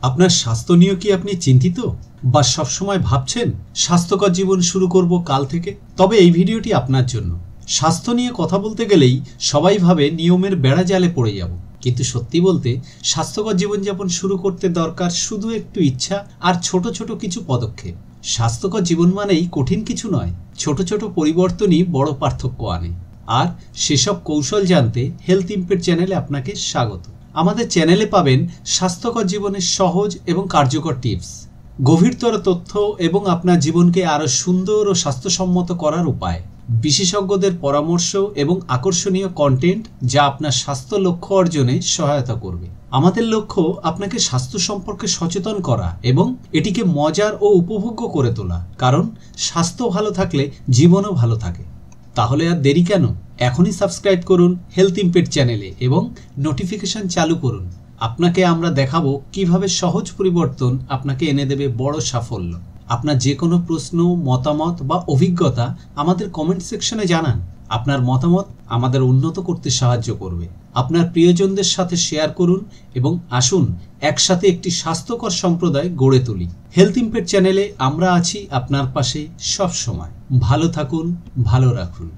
আপনার স্বাস্থ্য নিয়ে কি আপনি চিন্তিত বা সবসময় ভাবছেন স্বাস্থ্যকর জীবন শুরু করব কাল থেকে? তবে এই ভিডিওটি আপনার জন্য। স্বাস্থ্য নিয়ে কথা বলতে গেলেই সবাই ভাবে নিয়মের বেড়াজালে পড়ে যাব, কিন্তু সত্যি বলতে স্বাস্থ্যকর জীবনযাপন শুরু করতে দরকার শুধু একটু ইচ্ছা আর ছোট ছোট কিছু পদক্ষেপ। স্বাস্থ্যকর জীবন মানেই কঠিন কিছু নয়, ছোট ছোট পরিবর্তনই বড় পার্থক্য আনে। আর সেসব কৌশল জানতে হেলথ ইম্প্যাক্ট চ্যানেলে আপনাকে স্বাগত। আমাদের চ্যানেলে পাবেন স্বাস্থ্যকর জীবনের সহজ এবং কার্যকর টিপস, গভীরতর তথ্য এবং আপনার জীবনকে আরও সুন্দর ও স্বাস্থ্যসম্মত করার উপায়, বিশেষজ্ঞদের পরামর্শ এবং আকর্ষণীয় কন্টেন্ট যা আপনার স্বাস্থ্য লক্ষ্য অর্জনে সহায়তা করবে। আমাদের লক্ষ্য আপনাকে স্বাস্থ্য সম্পর্কে সচেতন করা এবং এটিকে মজার ও উপভোগ্য করে তোলা, কারণ স্বাস্থ্য ভালো থাকলে জীবনও ভালো থাকে। তাহলে আর দেরি কেন? এখনই সাবস্ক্রাইব করুন হেলথ ইম্প্যাক্ট চ্যানেলে এবং নোটিফিকেশন চালু করুন। আপনাকে আমরা দেখাবো কিভাবে সহজ পরিবর্তন আপনাকে এনে দেবে বড় সাফল্য। আপনার যে কোনো প্রশ্ন, মতামত বা অভিজ্ঞতা আমাদের কমেন্ট সেকশনে জানান। আপনার মতামত আমাদের উন্নত করতে সাহায্য করবে। আপনার প্রিয়জনদের সাথে শেয়ার করুন এবং আসুন একসাথে একটি স্বাস্থ্যকর সম্প্রদায় গড়ে তুলি। হেলথ ইম্প্যাক্ট চ্যানেলে আমরা আছি আপনার পাশে সব সময়। ভালো থাকুন, ভালো রাখুন।